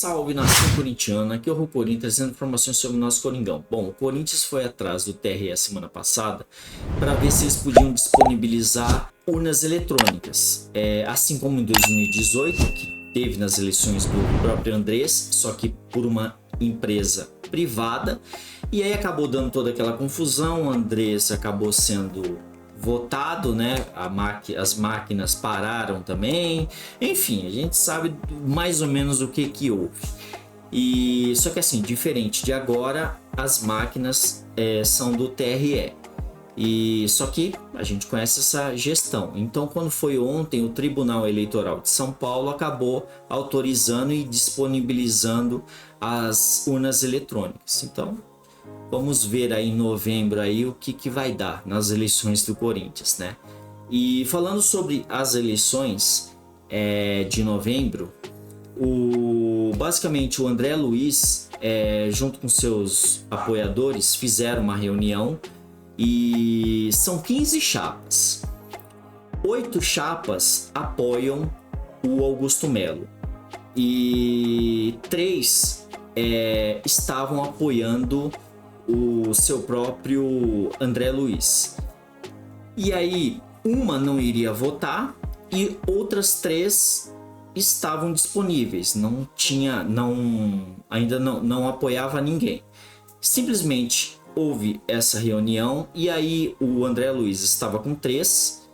Salve, nação corintiana, aqui é o Rô Corinthians trazendo informações sobre o nosso Coringão. Bom, o Corinthians foi atrás do TRE semana passada para ver se eles podiam disponibilizar urnas eletrônicas, assim como em 2018, que teve nas eleições do próprio Andrés, só que por uma empresa privada, e aí acabou dando toda aquela confusão. O Andrés acabou sendo votado, né? As máquinas pararam também. Enfim, a gente sabe mais ou menos o que houve. E só que assim, diferente de agora, as máquinas são do TRE. E só que a gente conhece essa gestão. Então, quando foi ontem, o Tribunal Eleitoral de São Paulo acabou autorizando e disponibilizando as urnas eletrônicas. Então, vamos ver aí em novembro aí o que vai dar nas eleições do Corinthians, né? E falando sobre as eleições de novembro, basicamente o André Luiz, junto com seus apoiadores, fizeram uma reunião e são 15 chapas. 8 chapas apoiam o Augusto Melo e 3 estavam apoiando o seu próprio André Luiz. E aí, uma não iria votar e outras 3 estavam disponíveis, ainda não apoiava ninguém. Simplesmente houve essa reunião e aí o André Luiz estava com 3,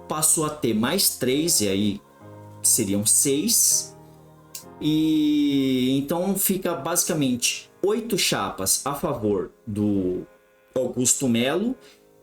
passou a ter mais 3 e aí seriam 6. E então fica basicamente 8 chapas a favor do Augusto Melo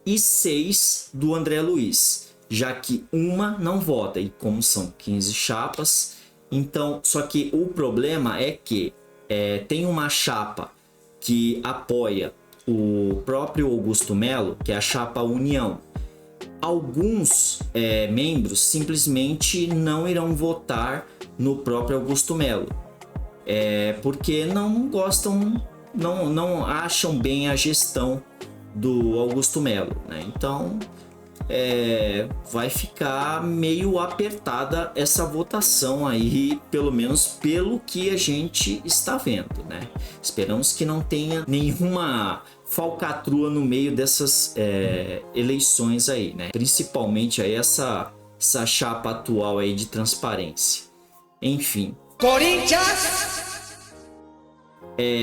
e 6 do André Luiz, já que uma não vota. E como são 15 chapas, então, só que o problema é que tem uma chapa que apoia o próprio Augusto Melo, que é a chapa União. Alguns membros simplesmente não irão votar no próprio Augusto Melo, porque não gostam, não acham bem a gestão do Augusto Melo, né? Então vai ficar meio apertada essa votação aí, pelo menos pelo que a gente está vendo, né? Esperamos que não tenha nenhuma falcatrua no meio dessas eleições aí, né? Principalmente aí essa chapa atual aí de transparência. Enfim. Corinthians!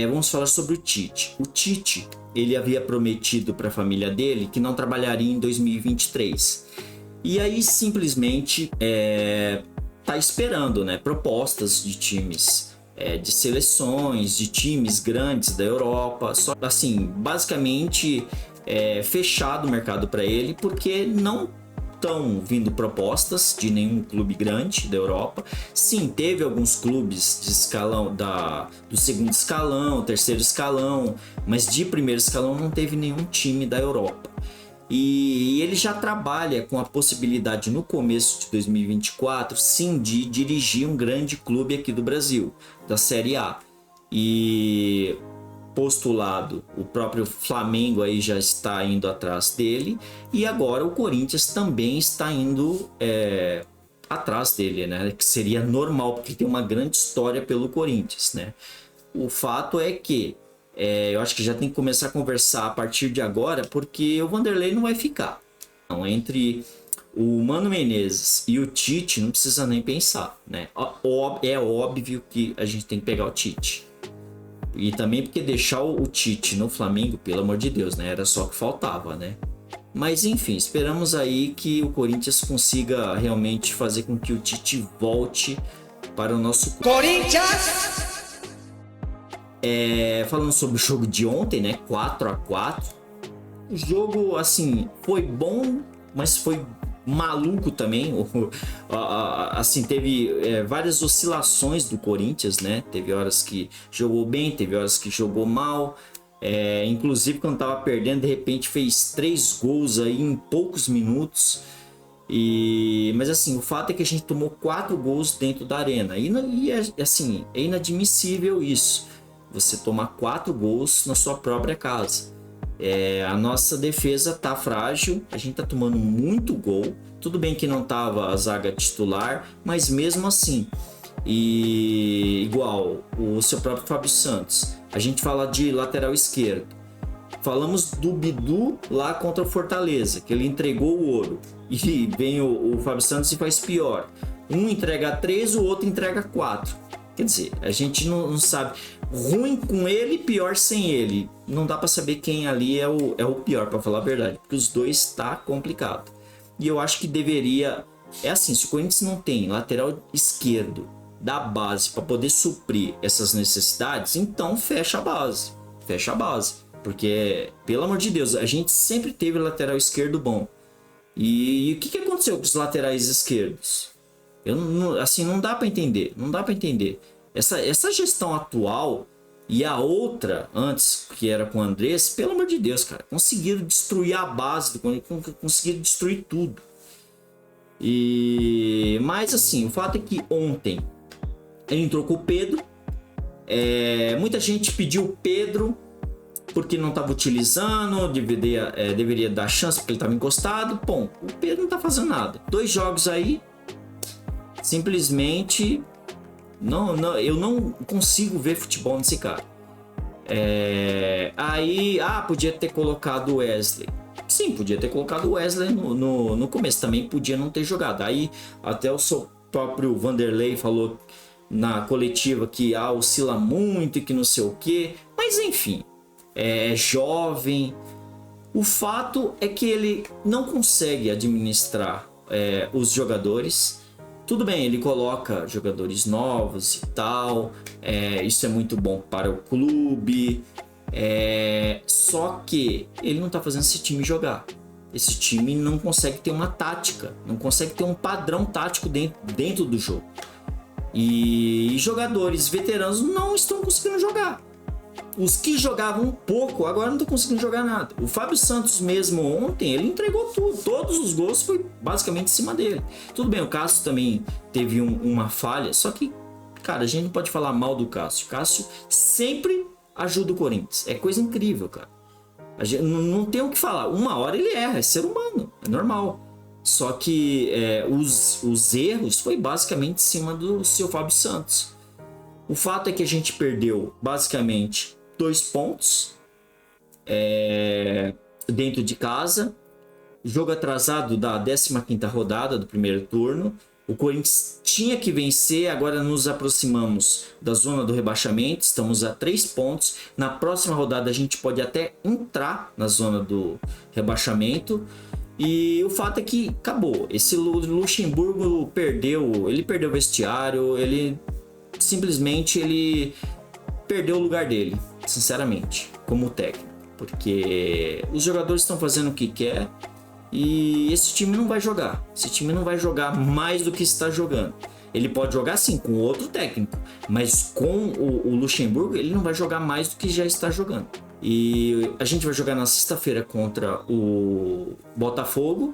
Vamos falar sobre o Tite. O Tite, ele havia prometido para a família dele que não trabalharia em 2023. E aí simplesmente tá esperando, né, propostas de times, de seleções, de times grandes da Europa. Só assim, basicamente fechado o mercado para ele, porque não estão vindo propostas de nenhum clube grande da Europa. Sim, teve alguns clubes de escalão do segundo escalão, terceiro escalão, mas de primeiro escalão não teve nenhum time da Europa. E ele já trabalha com a possibilidade no começo de 2024, sim, de dirigir um grande clube aqui do Brasil, da Série A. E postulado, o próprio Flamengo aí já está indo atrás dele, e agora o Corinthians também está indo atrás dele, né? Que seria normal, porque tem uma grande história pelo Corinthians, né? O fato é que eu acho que já tem que começar a conversar a partir de agora, porque o Vanderlei não vai ficar. Então, entre o Mano Menezes e o Tite, não precisa nem pensar, né? É óbvio que a gente tem que pegar o Tite. E também porque deixar o Tite no Flamengo, pelo amor de Deus, né? Era só o que faltava, né? Mas enfim, esperamos aí que o Corinthians consiga realmente fazer com que o Tite volte para o nosso Corinthians! Falando sobre o jogo de ontem, né? 4-4. O jogo, assim, foi bom, mas foi maluco também. Assim, teve várias oscilações do Corinthians, né? Teve horas que jogou bem, teve horas que jogou mal. Inclusive, quando tava perdendo, de repente fez 3 gols aí em poucos minutos. Mas assim, o fato é que a gente tomou 4 gols dentro da arena. E assim, é inadmissível isso. Você tomar 4 gols na sua própria casa. A nossa defesa tá frágil, a gente tá tomando muito gol. Tudo bem que não tava a zaga titular, mas mesmo assim, E igual o seu próprio Fábio Santos. A gente fala de lateral esquerdo. Falamos do Bidu lá contra o Fortaleza, que ele entregou o ouro. E vem o Fábio Santos e faz pior. Um entrega 3, o outro entrega 4. Quer dizer, a gente não sabe. Ruim com ele, pior sem ele. Não dá para saber quem ali é o pior, para falar a verdade. Porque os dois tá complicado. E eu acho que deveria... É assim, se o Corinthians não tem lateral esquerdo da base para poder suprir essas necessidades, então fecha a base. Fecha a base. Porque, pelo amor de Deus, a gente sempre teve lateral esquerdo bom. E o que aconteceu com os laterais esquerdos? Assim, não dá para entender. Não dá para entender. Essa gestão atual e a outra, antes, que era com o Andrés, pelo amor de Deus, cara, conseguiram destruir a base, conseguiram destruir tudo. Mas assim, o fato é que ontem ele entrou com o Pedro. Muita gente pediu o Pedro porque não estava utilizando, deveria dar chance porque ele estava encostado. Bom, o Pedro não está fazendo nada. 2 jogos aí, simplesmente eu não consigo ver futebol nesse cara. Podia ter colocado o Wesley. Sim, podia ter colocado o Wesley no começo, também podia não ter jogado. Aí até o seu próprio Vanderlei falou na coletiva que oscila muito e que não sei o que. Mas enfim, é jovem. O fato é que ele não consegue administrar os jogadores. Tudo bem, ele coloca jogadores novos e tal, isso é muito bom para o clube, só que ele não está fazendo esse time jogar. Esse time não consegue ter uma tática, não consegue ter um padrão tático dentro do jogo. E jogadores veteranos não estão conseguindo jogar. Os que jogavam um pouco agora não estão conseguindo jogar nada. O Fábio Santos mesmo ontem, ele entregou tudo. Todos os gols foi basicamente em cima dele. Tudo bem, o Cássio também teve uma falha. Só que, cara, a gente não pode falar mal do Cássio. O Cássio sempre ajuda o Corinthians. É coisa incrível, cara. A gente não tem o que falar. Uma hora ele erra, é ser humano, é normal. Só que os erros foi basicamente em cima do seu Fábio Santos. O fato é que a gente perdeu basicamente 2 pontos dentro de casa. Jogo atrasado da 15ª rodada do primeiro turno. O Corinthians tinha que vencer, agora nos aproximamos da zona do rebaixamento. Estamos a 3 pontos. Na próxima rodada a gente pode até entrar na zona do rebaixamento. E o fato é que acabou. Esse Luxemburgo perdeu o vestiário, simplesmente ele perdeu o lugar dele, sinceramente, como técnico, porque os jogadores estão fazendo o que quer e esse time não vai jogar. Esse time não vai jogar mais do que está jogando. Ele pode jogar sim com outro técnico, mas com o Luxemburgo ele não vai jogar mais do que já está jogando. E a gente vai jogar na sexta-feira contra o Botafogo,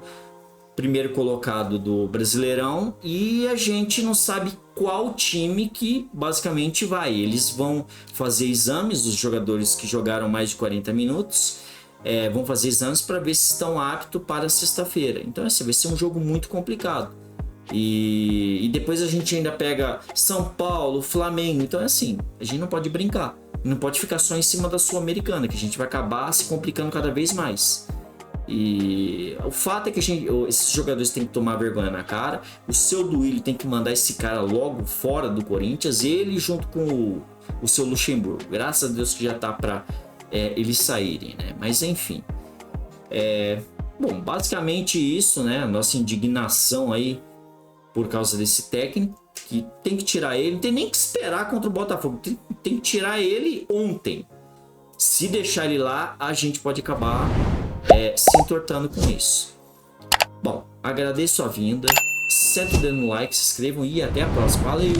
primeiro colocado do Brasileirão, e a gente não sabe qual time que basicamente vai. Eles vão fazer exames, os jogadores que jogaram mais de 40 minutos, vão fazer exames para ver se estão aptos para sexta-feira. Então assim, vai ser um jogo muito complicado. E depois a gente ainda pega São Paulo, Flamengo. Então é assim, a gente não pode brincar. Não pode ficar só em cima da Sul-Americana, que a gente vai acabar se complicando cada vez mais. E o fato é que esses jogadores têm que tomar vergonha na cara. O seu Duílio tem que mandar esse cara logo fora do Corinthians, ele junto com o seu Luxemburgo. Graças a Deus que já tá para eles saírem, né? Mas enfim, bom, basicamente isso, né? A nossa indignação aí por causa desse técnico, que tem que tirar ele. Não tem nem que esperar contra o Botafogo, tem que tirar ele ontem. Se deixar ele lá, a gente pode acabar se entortando com isso. Bom, agradeço a vinda, senta o dedo no like, se inscrevam e até a próxima. Valeu!